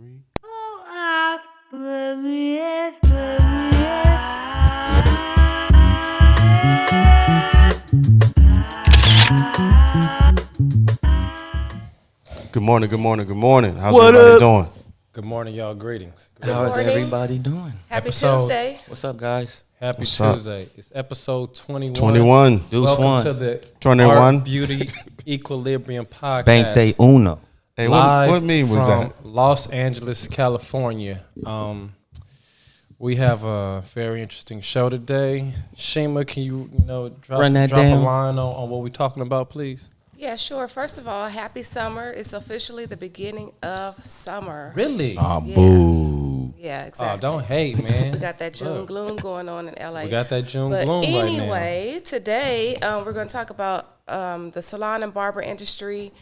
3. Good morning, good morning, good morning. How's everybody doing? Good morning, y'all. Greetings. How is morning. everybody doing? Happy Episode- Tuesday. What's up, guys? Happy What's up? Tuesday. It's episode 21. 21. Deuce Welcome one. to the 21. Art Beauty Equilibrium Podcast. Bank Day Uno. Hey, Live what meme was from that? Los Angeles, California. We have a very interesting show today. Shima, can you drop Run that a down. line on what we're talking about, please? Yeah, sure. First of all, happy summer. It's officially the beginning of summer. Really? Ah, Yeah. boo. Yeah, Oh, exactly. don't hate, man. We got that June Look, gloom going on in LA. We got that June but gloom right now. anyway, today we're going to talk about the salon and barber industry.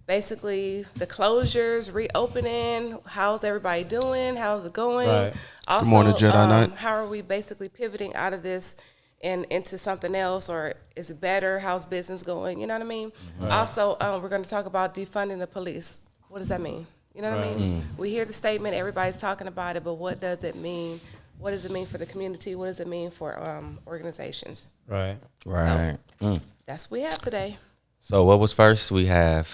Basically, the closures, reopening. How's everybody doing? How's it going? Right. Also, Good morning, Jedi Knight. how are we basically pivoting out of this and into something else, or is it better? How's business going? You know what I mean? Right. Also, we're going to talk about defunding the police. What does that mean? You know what I mean? We hear the statement, everybody's talking about it, but what does it mean? What does it mean for the community? What does it mean for organizations? Right. Right. That's what we have today. So what was first? We have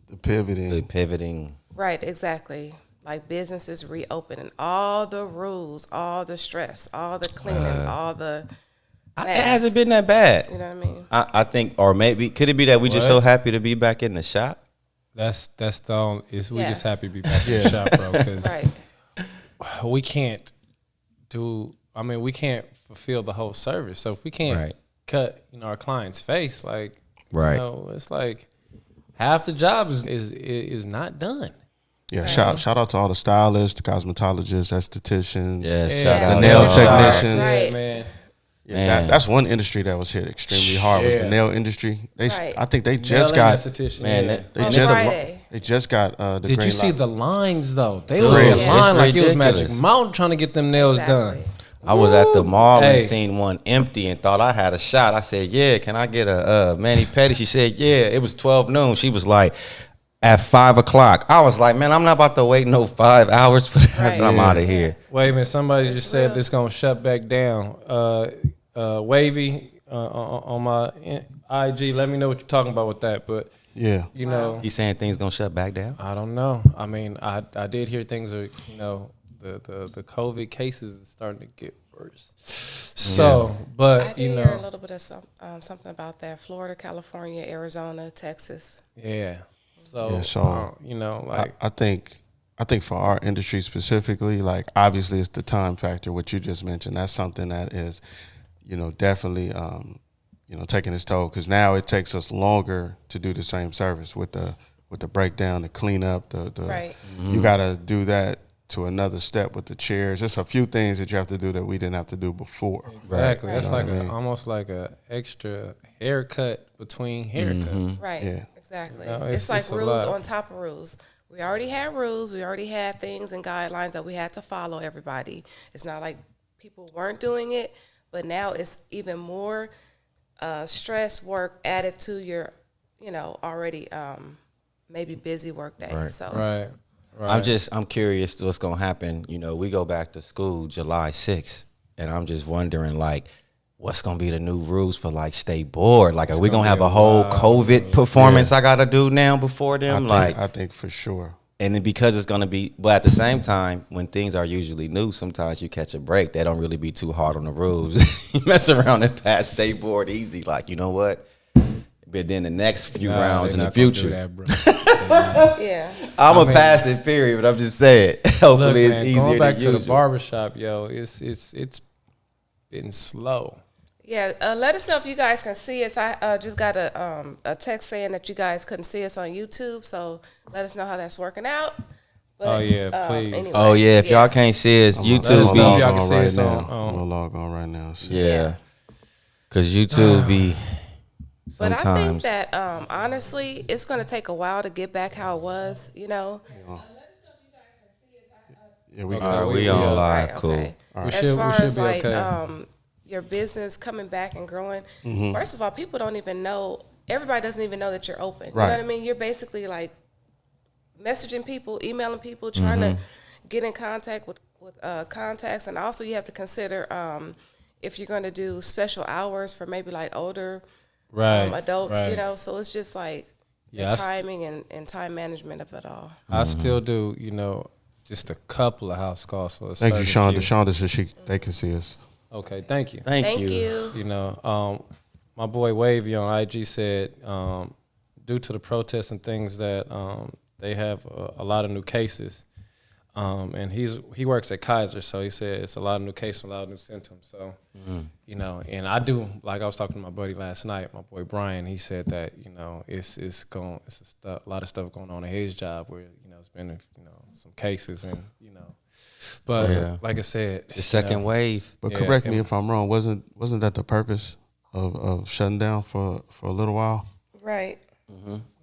The pivoting. the pivoting. Right, exactly. Like businesses reopening, all the rules, all the stress, all the cleaning, all the It hasn't been that bad. You know what I mean? I think, or maybe, could it be that we just so happy to be back in the shop? That's the only, we just Yes. happy to be back in the shop, bro, because Right. we can't we can't fulfill the whole service. So if we can't Right. cut, our client's face, like, Right. it's like half the job is not done. Yeah, shout out to all the stylists, the cosmetologists, estheticians. Yeah, Yeah. shout out. The nail to technicians. Right. Yeah, man. Yeah, Man. that's one industry that was hit extremely hard was Yeah. the nail industry. Right. I think they just Nail got esthetician, Man, yeah. that- they On just Friday. they just got the Did green you see light. the lines though? They It's was in ridiculous. line like it was Ridiculous. Magic Mountain trying to get them nails done. Exactly. I was at the mall Hey. and seen one empty and thought I had a shot. I said, yeah, can I get a mani pedi? She said, yeah. It was 12 noon. She was like, at 5 o'clock. I was like, man, I'm not about to wait no 5 hours for that. Right. I'm out of here. Wait a minute, somebody just said real. this gonna shut back down. Wavy on my IG. Let me know what you're talking about with that. But Yeah. you know, He's saying things gonna shut back down? I don't know. I mean, I did hear things are, the COVID cases is starting to get worse. So, I but did hear a little bit of something about that. Florida, California, Arizona, Texas. yeah. So, Yeah, so, like I think for our industry specifically, like obviously it's the time factor, what you just mentioned. That's something that is, definitely, taking its toll because now it takes us longer to do the same service with the breakdown, the cleanup, the Right. you got to do that to another step with the chairs. There's a few things that you have to do that we didn't have to do before. exactly. That's You know like what I mean? almost like a extra haircut between haircuts. Right. Yeah. Exactly. No, it's like a rules lot. on top of rules. We already had rules. We already had things and guidelines that we had to follow, everybody. It's not like people weren't doing it, but now it's even more stress work added to your, already maybe busy work day. Right. So Right. Right. I'm curious what's gonna happen. We go back to school July 6th, and I'm just wondering like, what's gonna be the new rules for like stay bored? Like, are we gonna have a whole COVID performance I gotta do now before them? I think for sure. And then because it's gonna be, but at the same time, when things are usually new, sometimes you catch a break. They don't really be too hard on the rules. You mess around and pass stay bored easy. Like, you know what? But then the next few Nah, rounds they in the not gonna do future, that, bro. yeah. I'm I a mean- pass it. Period. But I'm just saying, hopefully Look, it's man, easier going back than to the usual. barbershop, yo, it's been slow. Yeah, let us know if you guys can see us. I just got a text saying that you guys couldn't see us on YouTube, so let us know how that's working out. But, Oh, yeah, please. anyway, Oh yeah, if y'all can't see us, Let us YouTube know if be y'all can see right us now. on- I'm gonna log on right now. See. yeah, because YouTube be But I think sometimes. that honestly, it's going to take a while to get back how it was. Yeah, we All got right, we we on are. live. Right, Cool. okay. We As should far be as like okay. your business coming back and growing, Mm-hmm. first of all, people don't even know. Everybody doesn't even know that you're open. You Right. know what I mean? You're basically like messaging people, emailing people, trying to get in contact with contacts, and also you have to consider if you're going to do special hours for maybe like older adults, you know. So it's just like the timing and time management of it all. I still do, you know, just a couple of house calls for a Thank you, Shonda. few. Shonda said they can see us. Okay, thank you. Thank you. You know, my boy Wavy on IG said, due to the protests and things that they have a lot of new cases, and he works at Kaiser, so he said it's a lot of new cases, a lot of new symptoms. So, you know, and I do, like I was talking to my buddy last night, my boy Brian. He said that, you know, it's a lot of stuff going on in his job where, you know, it's been, you know, some cases, and, you know, but like I said, The second wave. But correct me if I'm wrong. Wasn't that the purpose of shutting down for a little while? Right.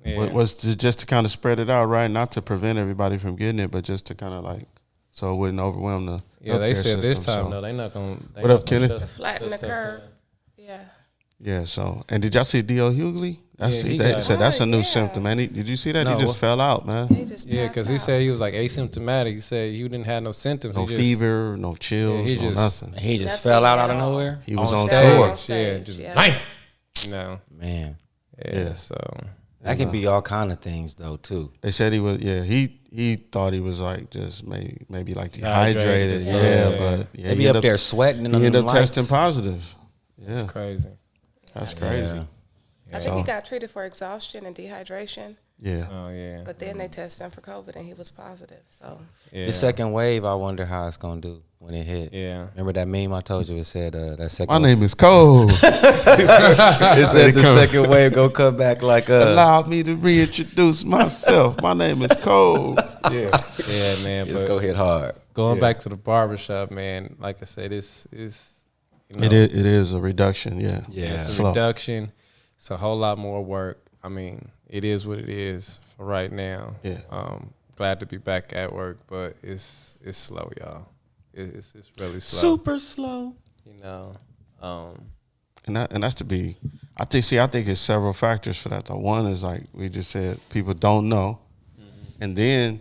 Was just to kind of spread it out, right? Not to prevent everybody from getting it, but just to kind of like so it wouldn't overwhelm the Yeah, they healthcare said this system, time so. though they're not gonna. What up, Kenneth? To flatten the curve. Yeah. Yeah. So, and did y'all see D.O. Hughley? Yeah, he They got said that's a new yeah. symptom, man. Did you see that? No, He just fell out, man. He just Yeah, passed because he out. said he was like asymptomatic. He said he didn't have no symptoms. No He just, fever, no chills, he no just- nothing. He just Nothing fell out at of all. nowhere. He was on stage. tour. On stage, Yeah, just yeah. bam. You know. Man, Yeah. So that can be all kind of things though too. They said he was. Yeah, he thought he was like just maybe like dehydrated. Dehydrated, Yeah, yeah. but yeah, They be up there sweating and He ended them up lights. testing positive. Yeah, it's crazy. that's crazy. Yeah. I think he got treated for exhaustion and dehydration, Yeah. Oh yeah. but then they tested him for COVID and he was positive. So Yeah. The second wave, I wonder how it's gonna do when it hit. Yeah. Remember that meme I told you? It said that second. My name is Cole. It said the second wave gonna come back like Allow me to reintroduce myself. My name is Cole. Yeah, man. It's But gonna hit hard. going back to the barbershop, man, like I said, it's you know, It is a reduction. Yeah. Yeah. it's a Slow. reduction. It's a whole lot more work. I mean, it is what it is for right now. Yeah. Glad to be back at work, but it's slow, y'all. It's really slow. Super slow. You know. And that's to be. I think it's several factors for that. The one is like we just said, people don't know, and then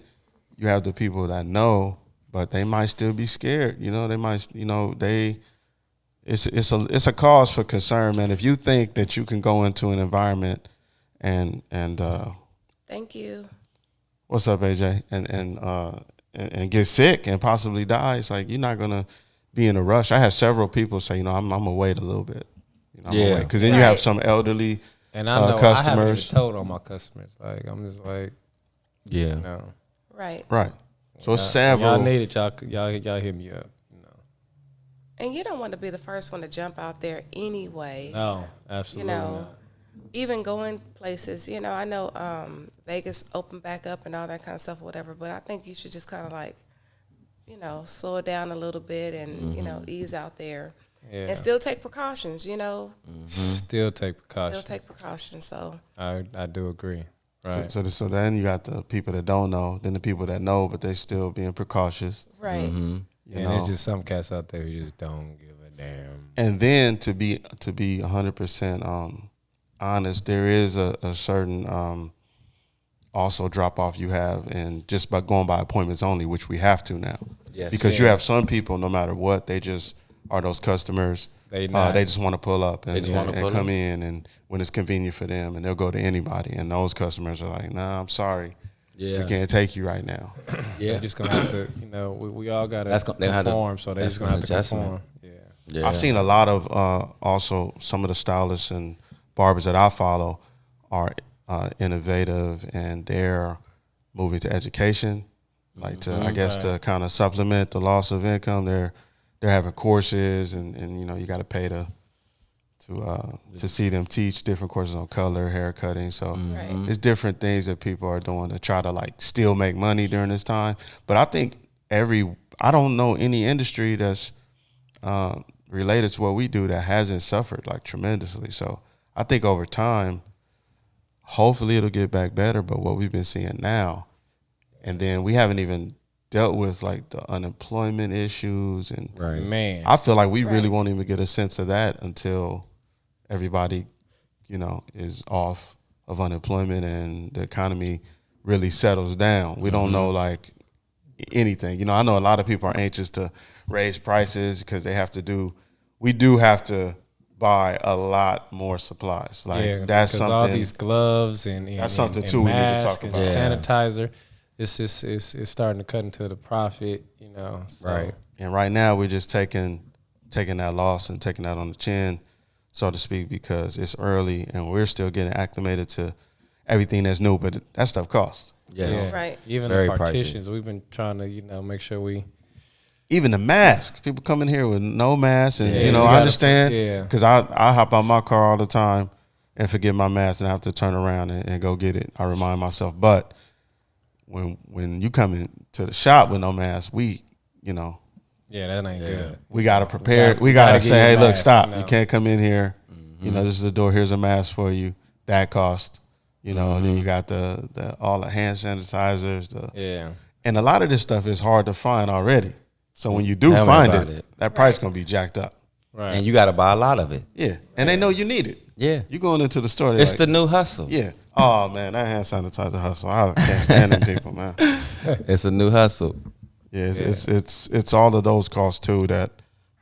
you have the people that know, but they might still be scared. You know, they might. You know, It's a cause for concern, man. If you think that you can go into an environment and thank you. what's up, AJ, and get sick and possibly die, it's like you're not gonna be in a rush. I had several people say, you know, I'm gonna wait a little bit. You know, Yeah. because then you have Right. some elderly And I know I haven't customers, even told all my customers. Like I'm just like, Yeah. you know, Right. right? So it's y'all several. need it. Y'all hit me up. You know. And you don't want to be the first one to jump out there anyway. No, absolutely. You know, even going places, you know, I know Vegas opened back up and all that kind of stuff or whatever, but I think you should just kind of like, you know, slow it down a little bit and, you know, ease out there. Yeah. And still take precautions, you know. Still take precautions. Still take precautions. So, I do agree. Right. So then you got the people that don't know, then the people that know, but they still being precautious. right. You And know? there's just some cats out there who just don't give a damn. And then to be 100% honest, there is a certain also drop off you have, and just by going by appointments only, which we have to now. Yes. Because you have some people, no matter what, they just are those customers. They They just want to pull up and, just wanna and pull come up. in, and when it's convenient for them, and they'll go to anybody. And those customers are like, "Nah, I'm sorry, Yeah. we can't take you right now." Yeah. They're just gonna have to, you know, we all gotta They have to- conform, so they're that's just gonna have to an adjustment. conform. Yeah. Yeah. I've seen a lot of also some of the stylists and barbers that I follow are innovative, and they're moving to education, like to I guess to kind of supplement the loss of income. They're having courses, and you know you got to pay to see them teach different courses on color, hair cutting. So Right. it's different things that people are doing to try to like still make money during this time. But I think I don't know any industry that's related to what we do that hasn't suffered like tremendously. So I think over time, hopefully it'll get back better. But what we've been seeing now, and then we haven't even dealt with like the unemployment issues, and Right. Man. I feel like we really Right. won't even get a sense of that until everybody, you know, is off of unemployment and the economy really settles down. We don't know like anything. You know, I know a lot of people are anxious to raise prices because we do have to buy a lot more supplies. Like that's something. All these gloves and that's something and too we need to masks talk and about. sanitizer. It's starting to cut into the profit, you know. So. Right. And right now we're just taking that loss and taking that on the chin, so to speak, because it's early and we're still getting acclimated to everything that's new. But that stuff costs. Yes. Yeah. Right. Even Very the pricey. partitions, we've been trying to, you know, make sure we. Even the mask, people come in here with no mask, and Yeah, you know we I gotta understand yeah. because I hop out my car all the time and forget my mask and I have to turn around and go get it. I remind myself, but when you come into the shop with no mask, Yeah, that ain't good. we gotta prepare. We We gotta gotta say, get hey, your look, mask, stop. you know. You can't come in here. You know, this is the door. Here's a mask for you. That cost. You know, and then you got the all the hand sanitizers. Yeah. And a lot of this stuff is hard to find already. So when you do Tell me find about it, it. that price gonna be jacked up. Right. And you got to buy a lot of it. Yeah, and they know you need it. Yeah. You going into the store, It's like, the new hustle. yeah. Oh man, that hand sanitizer hustle. I can't stand them people, man. It's a new hustle. Yeah, it's all of those costs too that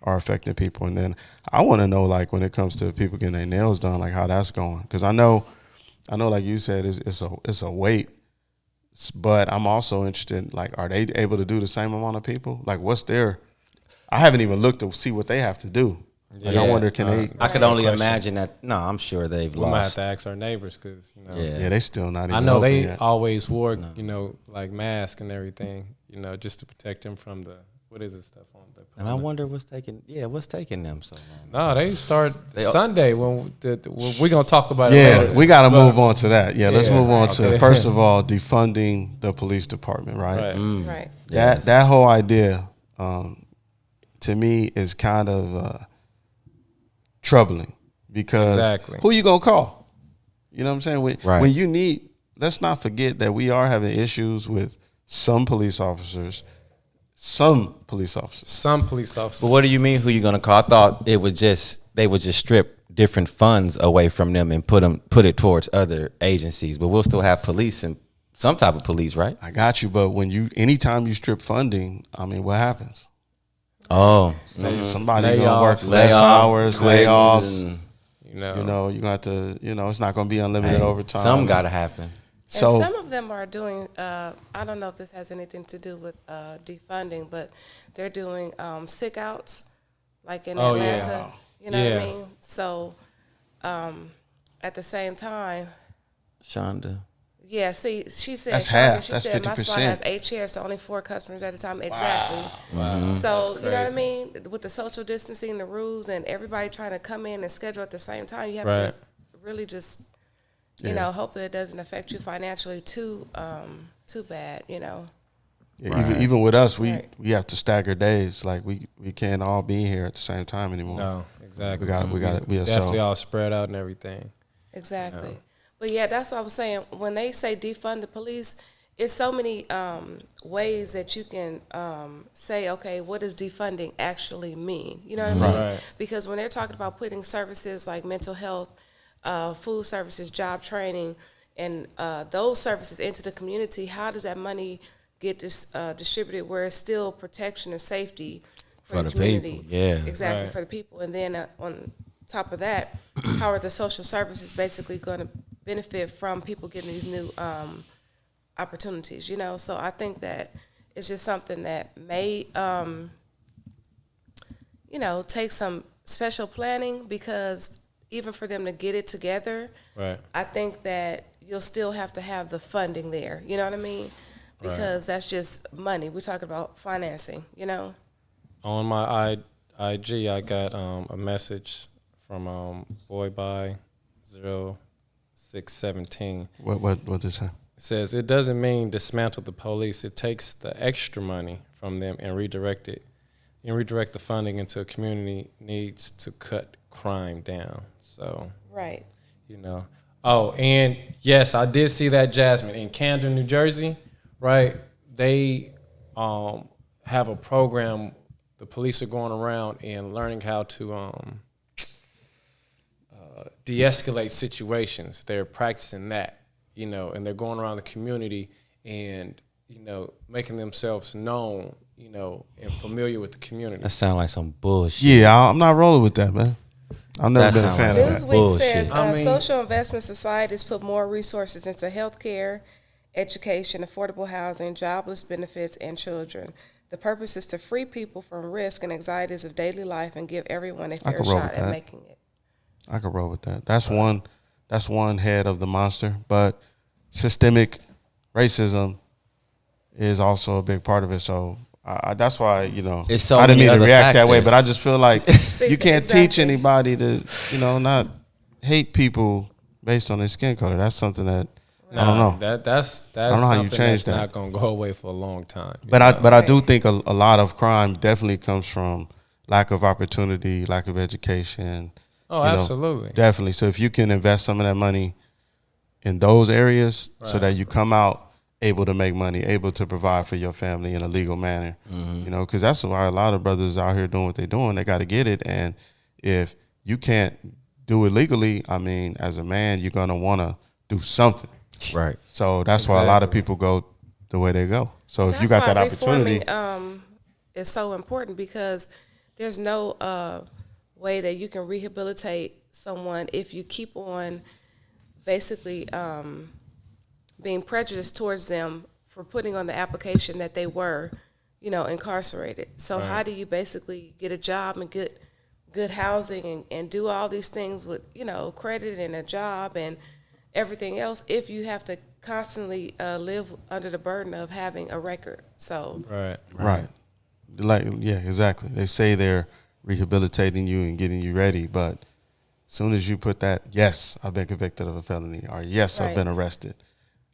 are affecting people. And then I want to know, like, when it comes to people getting their nails done, like how that's going, because I know, like you said, it's a wait. But I'm also interested, like, are they able to do the same amount of people? Like, what's their? I haven't even looked to see what they have to do. Like, I Yeah. wonder, can they? I could only imagine that. No, I'm sure they've We might have lost. to ask our neighbors because, you know. Yeah. Yeah, they still not even. I know open they yet. always wore, you know, like masks and everything, you know, just to protect them from the, what is this stuff on the. And I wonder what's taking them so long. No, they start Sunday when we're going to talk about it Yeah, later. we got to move on to that. Yeah, let's Yeah. move on to, Okay. first of all, defunding the police department, right? Right. Right. Yes. That whole idea, to me, is kind of troubling because Exactly. who you gonna call? You know what I'm saying? Right. When you need, let's not forget that we are having issues with some police officers. Some police officers. Some police officers. But what do you mean? Who you gonna call? I thought they would just strip different funds away from them and put it towards other agencies. But we'll still have police and some type of police, right? I got you, but anytime you strip funding, I mean, what happens? Oh, Somebody gonna work Layoffs. less hours, quit, layoffs. and- you know. You know, you got to. You know, it's not gonna be unlimited overtime. Some got to happen. So and some of them are doing, I don't know if this has anything to do with defunding, but they're doing sick outs, like in Oh, yeah. Atlanta. You know what Yeah. I mean? So at the same time, Shonda. yeah, see, she said, That's Shonda, half. she That's said my spot 50%. has 8 chairs, so only 4 customers at a time. Exactly. Wow. So, you know what I mean? With the social distancing, the rules, and everybody trying to come in and schedule at the same time, you have to Right. really just, you Yeah. know, hope that it doesn't affect you financially too bad, you know. yeah, even with us, we Right. have to stagger days. Like we can't all be here at the same time anymore. No, exactly. We got we are definitely so. all spread out and everything. Exactly. But yeah, that's what I was saying. When they say defund the police, it's so many ways that you can say, okay, what does defunding actually mean? You know what I mean? Right. Because when they're talking about putting services like mental health, food services, job training, and those services into the community, how does that money get distributed where it's still protection and safety for the community? people, yeah. Exactly, Right. for the people. And then on top of that, how are the social services basically going to benefit from people getting these new opportunities, you know? So I think that it's just something that may, you know, take some special planning, because even for them to get it together, Right. I think that you'll still have to have the funding there, you know what I mean? Because that's just money. We're talking about financing, you know? On my IG, I got a message from Boy by 0617. What this say? It says, it doesn't mean dismantle the police. It takes the extra money from them and redirect the funding into a community needs to cut crime down. So, Right. you know. Oh, and yes, I did see that, Jasmine, in Camden, New Jersey, right? They have a program. The police are going around and learning how to de-escalate situations. They're practicing that, you know, and they're going around the community and, making themselves known, and familiar with the community. That sound like some bullshit. Yeah, I'm not rolling with that, man. I've never That been a sound fan like of that. some Newsweek bullshit. says social investment societies put more resources into healthcare, education, affordable housing, jobless benefits, and children. The purpose is to free people from risk and anxieties of daily life and give everyone a fair could roll shot with at that. making it. I could roll with that. That's one head of the monster, but systemic racism is also a big part of it. So that's why It's so I didn't many mean to other react that way, but I factors. just feel like you can't teach Exactly. anybody to not hate people based on their skin color. That's something that I don't know. That's know how you something change that's that. not gonna go away for a long time. But I do think a lot of crime definitely comes from lack of opportunity, lack of education. Oh, absolutely. Definitely. So if you can invest some of that money in those areas so that you come out able to make money, able to provide for your family in a legal manner, because that's why a lot of brothers out here doing what they're doing. They got to get it. And if you can't do it legally, I mean, as a man, you're going to want to do something. Right. So that's why a lot of Exactly. people go the way they go. So if That's you got why that opportunity, reforming is so important, because there's no way that you can rehabilitate someone if you keep on basically being prejudiced towards them for putting on the application that they were, incarcerated. So how do you basically get a job and get good housing and do all these things with, credit and a job and everything else if you have to constantly live under the burden of having a record? So right. Like, yeah, exactly. They say they're rehabilitating you and getting you ready, but as soon as you put that, yes, I've been convicted of a felony, or yes, I've Right. been arrested,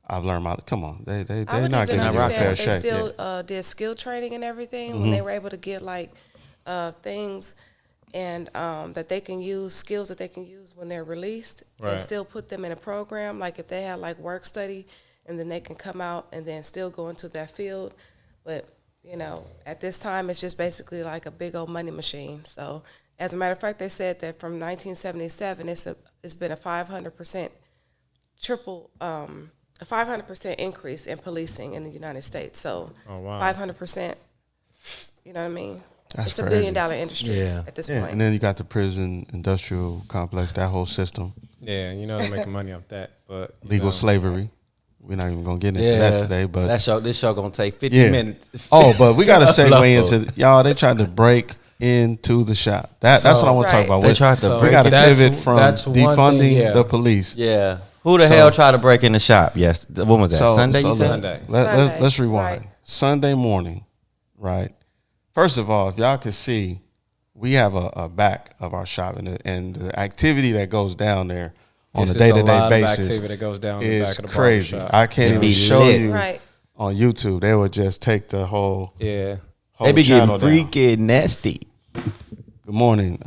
I've learned my, come on, I they're would not even getting a understand fair if they shake. still did skill training and everything when they were able to get things and that they can use, skills that they can use when they're released and Right. still put them in a program. Like if they had work study and then they can come out and then still go into that field. But, at this time it's just basically like a big old money machine. So as a matter of fact, they said that from 1977, it's been a 500% a 500% increase in policing in the United States. So 500%, you know what I mean? That's It's a crazy. $1 billion industry at this Yeah, point. and then you got the prison industrial complex, that whole system, Yeah, they're making money off that. But legal slavery. We're not even gonna get into that today, but this show gonna take 50 yeah. minutes. Oh, but we got to segue Upload. into y'all. They tried to break into the shop. That's what I want to talk Right. about. They tried to we break got to it. pivot from That's one defunding thing, yeah. the police. Yeah. Who the So- hell tried to break in the shop? Yes. When was that? Sunday, you said? Sunday. Let's rewind. Right. Sunday morning, right? First of all, if y'all can see, we have a back of our shop, and the activity that goes down there on It's a just day-to-day lot of basis activity that goes down in the is back of the crazy. barbershop. I can't It even be show lit. you Right. on YouTube. They would just take the whole Yeah. They be channel getting down. freaky nasty. Good morning.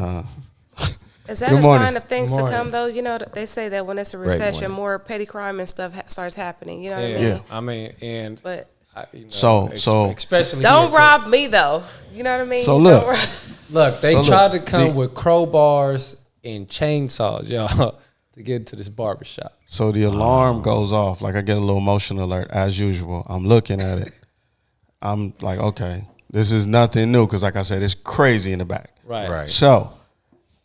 Is that Good a morning. sign of things to Morning. come, though? They say that when it's a Great recession, morning. more petty crime and stuff starts happening. You know what I mean? Yeah. I mean, and But So- especially don't here, 'cause- rob me, though. You know what I mean? So Don't look. rob- Look, they So look, tried to come the- with crowbars and chainsaws, y'all, to get into this barbershop. So the alarm goes off. Like I get a little motion alert as usual. I'm looking at it. I'm like, okay, this is nothing new because, like I said, it's crazy in the back. Right. So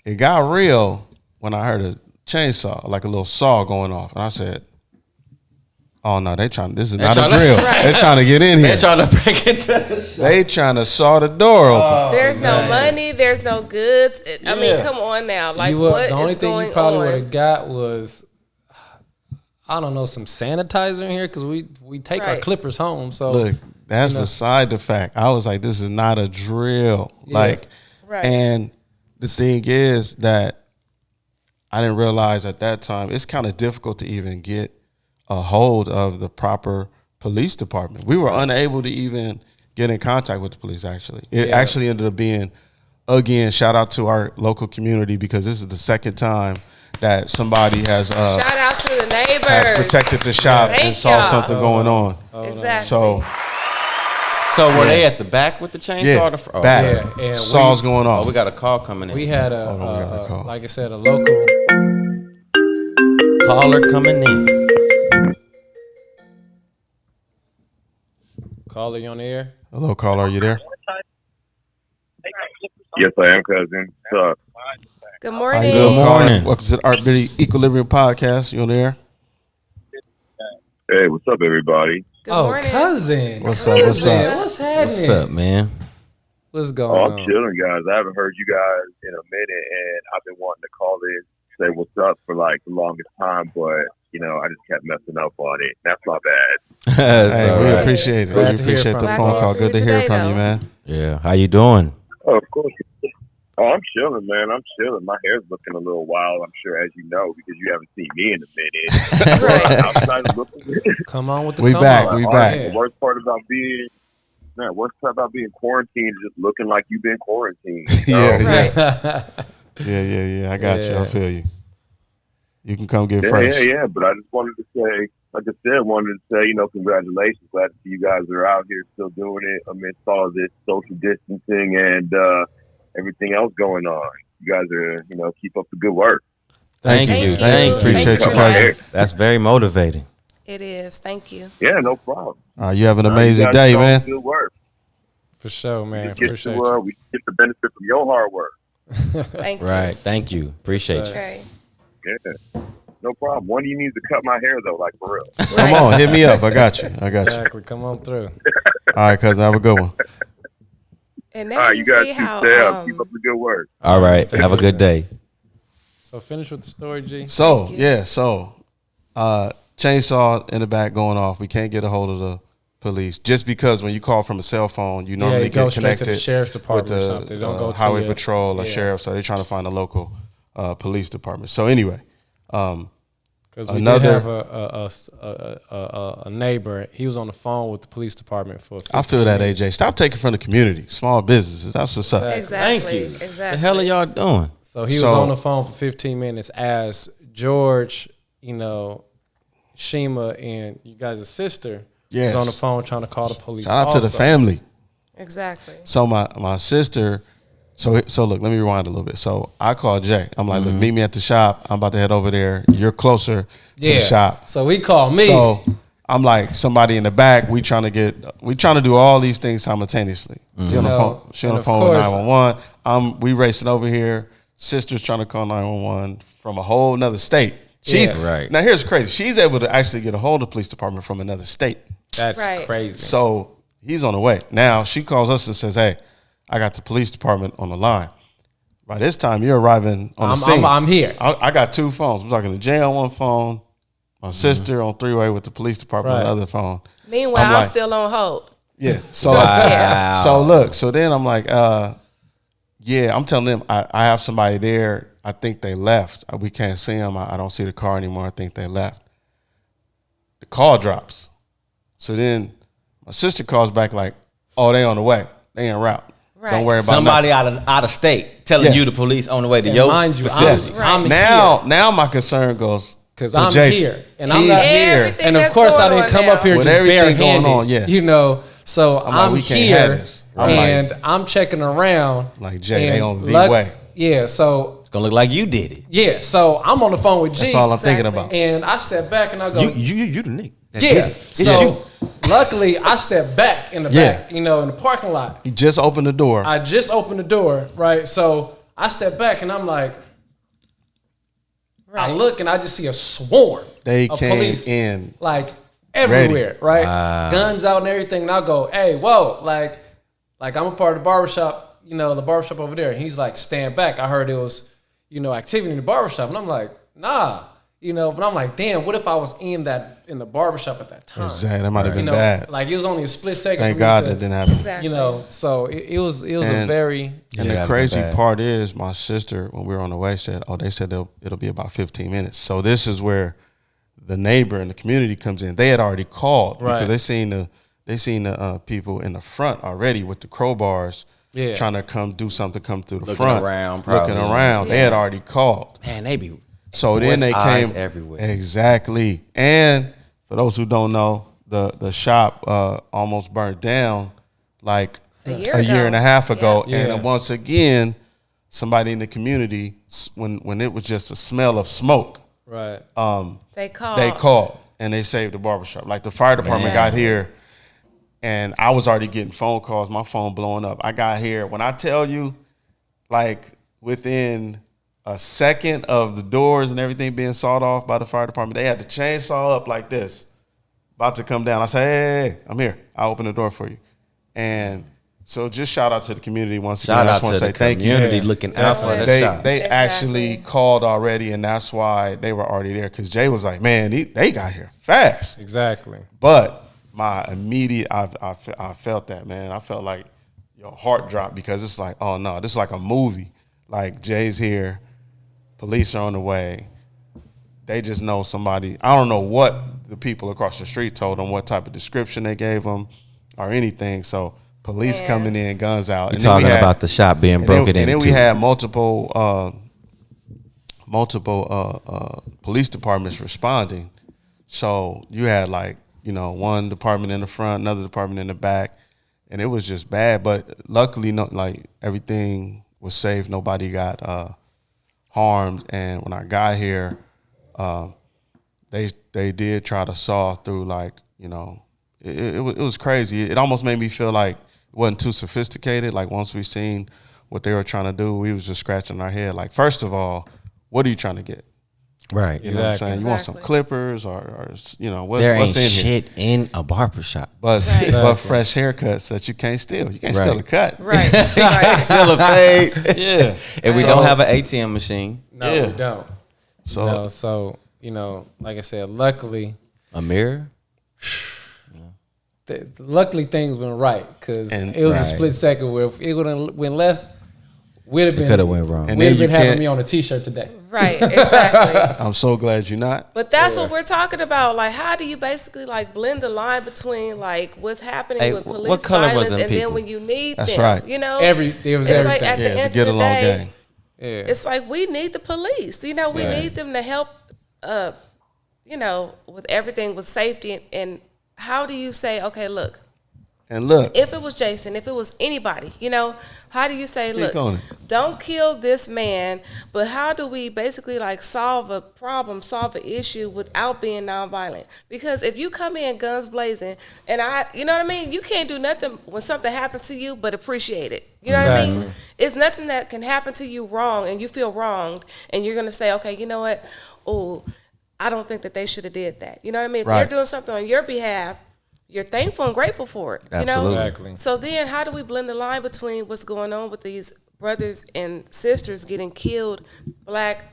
it got real when I heard a chainsaw, like a little saw going off, and I said, "Oh no, this is not a trying to- drill. They're trying to get in here. They're trying to break into the shop. They trying to saw the door open." There's no money. There's no goods. I mean, come on now. Like, what the only is thing going you probably would on? have got was, I don't know, some sanitizer in here because we take our Right. clippers home. So Look, that's You know. beside the fact. I was like, this is not a drill. Yeah. Like, Right. and the thing is that I didn't realize at that time it's kind of difficult to even get a hold of the proper police department. We were unable to even get in contact with the police. Actually, it Yeah. actually ended up being, again, shout out to our local community because this is the second time that somebody has Shout out to the neighbors. has protected the shop and Thank saw y'all. something going on. Exactly. So So were they at the back with the chainsaw? yeah, or the front? back Yeah, and saws going Oh, off. we got a call coming in. we had Hold on, we got a call. like I said, a local. Caller coming in. Caller, you on the air? Hello, caller. Are you there? Yes, I am, cousin. What's up? Good How morning. you doing, Good caller? morning. Welcome to the Art Beauty Equilibrium Podcast. You on the air? Hey, what's up, everybody? Good morning. Cousin. What's up? What's Cousin, up? What's happening? What's up, man? What's Oh, going I'm on? chilling, guys. I haven't heard you guys in a minute, and I've been wanting to call in, say what's up for like the longest time, but I just kept messing up on it. That's my bad. Hey, all we right. appreciate it. Glad We to hear appreciate from the you. phone Glad to call. hear Good from to you hear today, from you, though. man. Yeah, how you doing? Oh, of course. Oh, I'm chilling, man. I'm chilling. My hair's looking a little wild, I'm sure, as you know, because you haven't seen me in a minute. Right. Outside looking, Come on with the We come back, on. we Oh, back. yeah. the worst part about being quarantined is just looking like you've been quarantined. Yeah, Right. yeah. I got you. I Yeah. feel you. You can come get Yeah, fresh. yeah. But I just wanted to say, like I said, congratulations. Glad to see you guys are out here still doing it amidst all of this social distancing and everything else going on. You guys are, keep up the good work. Thank Thank you. you. Thank you. Appreciate Thank you, you. cousin. That's very motivating. It is. Thank you. Yeah, no problem. You have an You amazing guys day, keep up man. the good work. For sure, man. We get Appreciate to, you. we get the benefit from your hard work. Thank you. Right. Thank you. Appreciate you. Okay. Yeah, no problem. When do you need to cut my hair though? Like for real? Come on, hit me up. I got you. Exactly. Come on through. All right, cousin. Have a good one. And All now right, you you guys see keep how stay up. Keep up the good work. All right. Have a good day. So finish with the story, G. So, you. yeah, chainsaw in the back going off. We can't get a hold of the police just because when you call from a cell phone, you normally you go get straight connected to the sheriff's department with or the something. They don't go to highway your- patrol or yeah. sheriff, so they're trying to find a local police department. So anyway, Because we Another- did have a neighbor. He was on the phone with the police department for. I feel 15 that, minutes. AJ. Stop taking from the community, small businesses. That's what's up. Exactly. Thank you. Exactly. The hell are y'all doing? So he was So- on the phone for 15 minutes as George, Shima and you guys' sister Yes. was on the phone trying to call the police. Shout out to the also. family. Exactly. So my sister, so look, let me rewind a little bit. So I called Jay. I'm like, look, meet me at the shop. I'm about to head over there. You're closer to the shop. So he called me. So I'm like, somebody in the back. We trying to do all these things simultaneously. She on the You know, phone. She on and the of phone with course- 911. We racing over here. Sister's trying to call 911 from a whole nother state. She's Yeah. Right. Now here's crazy. She's able to actually get a hold of the police department from another state. That's Right. crazy. So he's on the way. Now she calls us and says, "Hey, I got the police department on the line." By this time, you're arriving on the scene. I'm here. I got two phones. I'm talking to Jay on one phone, my sister on three-way with the police department on Right. the other phone. Meanwhile, I'm I'm like- still on hold. Yeah. So Wow. so look. So then I'm like, yeah. I'm telling them I have somebody there. I think they left. We can't see them. I don't see the car anymore. I think they left. The call drops. So then my sister calls back like, "Oh, they on the way. They en route. Right. Don't worry about Somebody nothing." out of state telling Yeah. you the police on the way to And your mind you, facility. I'm Now my concern goes because to I'm Jason. here and I'm He's not here. Everything And of that's course, I going didn't on come now. up here With just everything going barehanded. on, yeah. So I'm like, I'm we can't have here this. I'm and I'm checking around. Like, Jay, they and on the way. Yeah, so It's gonna look like you did it. yeah, so I'm on the phone with G. That's all I'm thinking Exactly. about. And I step back and I go, You the nigga. that yeah. did it. It's So you. luckily, I step back in the Yeah. back, in the parking lot. He just opened the door. I just opened the door, right? So I step back and I'm like, I Right. look and I just see a swarm They of came police, in like everywhere, right? Wow. Guns out and everything. And I go, hey, whoa, like I'm a part of the barbershop, the barbershop over there. And he's like, stand back. I heard it was, activity in the barbershop. And I'm like, nah, but I'm like, damn, what if I was in the barbershop at that time? Exactly. That might have been bad. Like it was only a split second. Thank for me God to, that didn't happen. Exactly. So it was a And- very And Yeah, the that'd crazy been bad. part is, my sister, when we were on the way, said, "Oh, they said it'll be about 15 minutes." So this is where the neighbor and the community comes in. They had already called Right. because they seen the people in the front already with the crowbars, Yeah. trying to come do something, come through the Looking front, around, looking probably. around. They had already called. Man, they be So then Boys' they eyes came everywhere. Exactly. And for those who don't know, the shop almost burnt down like A year a year ago. and a half ago. Yeah. And Yeah. once again, somebody in the community, when it was just a smell of smoke, right. They called. they called and they saved the barbershop. Like the fire department got Exactly. here and I was already getting phone calls, my phone blowing up. I got here, when I tell you, like within a second of the doors and everything being sawed off by the fire department, they had the chainsaw up like this, about to come down. I said, hey, I'm here. I'll open the door for you. And so just shout out to the community once again. Shout I out just want to to say the thank you. community looking out for the They shop. actually called already, and that's why they were already there. Because Jay was like, man, they got here fast. Exactly. But my immediate, I felt that, man. I felt like your heart dropped, because it's like, oh no, this is like a movie. Like, Jay's here, police are on the way. They just know somebody. I don't know what the people across the street told them, what type of description they gave them, or anything. So police coming in, guns out. You're talking about the shop being broken into. And then we had multiple police departments responding. So you had one department in the front, another department in the back, and it was just bad. But luckily, everything was safe. Nobody got harmed. And when I got here, they did try to saw through, it was crazy. It almost made me feel like it wasn't too sophisticated. Like, once we seen what they were trying to do, we was just scratching our head. Like, first of all, what are you trying to get? Right. You know what I'm saying? You want some clippers or what's there ain't in here? shit in a barbershop. But fresh haircuts that you can't steal. You can't steal a cut. Right. Still a fade. Yeah. And we don't have an ATM machine. No, we don't. So Like I said, luckily, a mirror. Luckily things went right, because it was a split second where if it would have went left, we'd have could have went wrong. And we'd have been having me on a T-shirt today. Right, exactly. I'm so glad you're not. But that's what we're talking about. Like, how do you basically blend the line between what's happening with police what color violence was them and people? then when you need That's them? right. You know, It was it's everything. like at the It's a end get of the along day, game. Yeah. it's like we need the police. We need them to help. With everything, with safety, and how do you say, okay, look. And look, If it was Jason, if it was anybody, how do you say, Speak on look, it. don't kill this man, but how do we basically solve a problem, solve an issue without being nonviolent? Because if you come in guns blazing, and you know what I mean? You can't do nothing when something happens to you but appreciate it. You know what I mean? It's nothing that can happen to you wrong and you feel wronged and you're going to say, okay, you know what? Oh, I don't think that they should have did that. You know what I mean? If Right. they're doing something on your behalf, you're thankful and grateful for it. Absolutely. Exactly. So then how do we blend the line between what's going on with these brothers and sisters getting killed, black,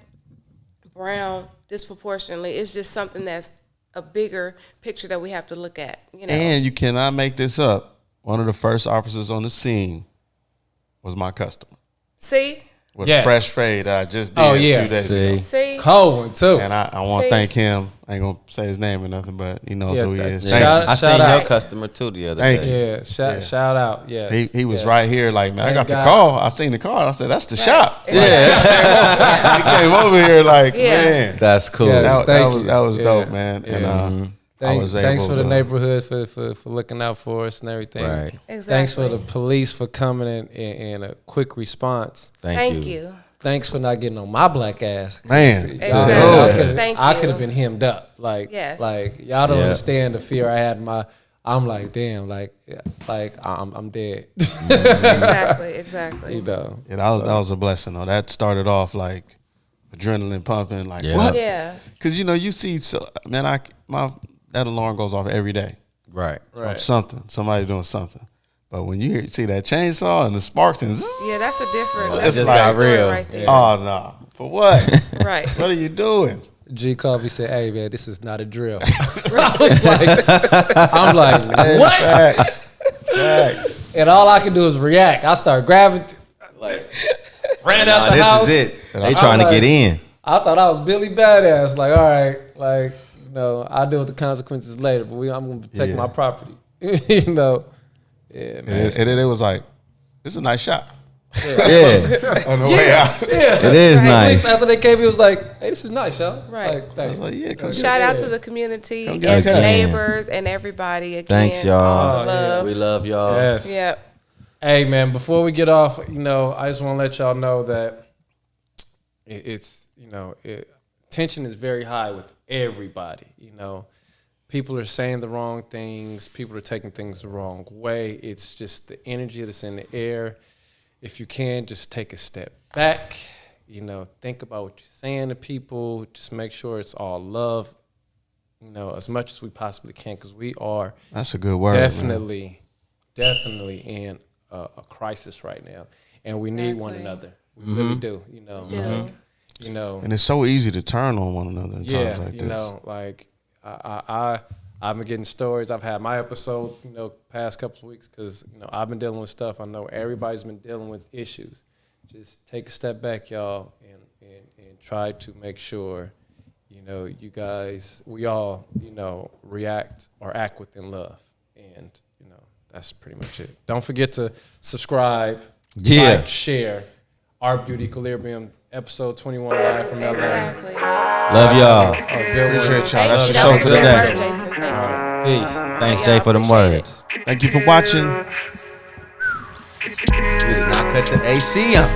brown, disproportionately? It's just something that's a bigger picture that we have to look at. and you cannot make this up. One of the first officers on the scene was my customer See? with Yes. a fresh fade that I just did Oh, a yeah. few days ago. See? Cold one too. And I want to See? thank him. I ain't gonna say his name or nothing, but he knows Yeah, who he that- is. yeah. Thank Shout- you. I seen out. your customer too the other Thank day. you. Shout out. Yes. He was yes. right here, like, man, I got Thank the God. call. I seen the call. I said, that's the shop. Yeah. He came over here like, Yeah. man. That's cool. Yes. That Thank that was you. dope, Yeah. man. Yeah. And I was able Thanks for the to- neighborhood for looking out for us and everything. Right. Exactly. Thanks for the police for coming in a quick response. Thank you. Thanks for not getting on my black ass. Man. Exactly. Thank I you. could have been hemmed up. Yes. Y'all don't Yeah. understand the fear I had. I'm like, damn, I'm dead. Exactly. You know. Yeah, that was a blessing, though. That started off like adrenaline pumping, like, Yeah. what? Yeah. Because, you see, that alarm goes off every day. Right. From something, somebody doing something. But when you see that chainsaw and the sparks and Yeah, that's a different. It That's just a got story real. right there. oh no, for what? Right. What are you doing? G called me and said, hey man, this is not a drill. I was like, I'm like, what? Facts. And all I can do is react. I start grabbing, ran out the this house. is it. They I'm trying to like- get in. I thought I was Billy Badass. Like, all right, I'll deal with the consequences later, but I'm going to protect Yeah. my property. Yeah, man. And then it was like, this is a nice shop. Yeah. On the way out. It is Right. nice. After they came, he was like, hey, this is nice, y'all. Right. Like, I thanks. was like, yeah, come Shout out Yeah. to the community Come and get the it. neighbors and everybody again. Thanks, y'all. All the love. We love y'all. Yes. Yep. Hey, man, before we get off, I just want to let y'all know that tension is very high with everybody, people are saying the wrong things. People are taking things the wrong way. It's just the energy that's in the air. If you can, just take a step back. You know, think about what you're saying to people. Just make sure it's all love. You know, as much as we possibly can, because we are. That's a good word. Definitely in a crisis right now, and we need one another. We really do. You know. You know. And it's so easy to turn on one another in times like this. You know, like I've been getting stories. I've had my episode, you know, past couple of weeks because, you know, I've been dealing with stuff. I know everybody's been dealing with issues. Just take a step back, y'all, and try to make sure, you know, you guys, we all, you know, react or act within love. And, you know, that's pretty much it. Don't forget to subscribe, like, share. Our Beauty Equilibrium, episode 21, live from LA. Exactly. Love y'all. Appreciate y'all. That's the That show was for a good today. word, Jason. Thank you. Peace. Thanks, Y'all Jay, for them appreciate words. Thank you for watching. We did not cut the AC on.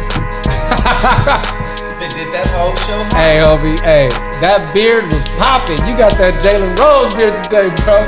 Did that whole show? Hey, Obi, hey, that beard was popping. You got that Jalen Rose beard today, bro.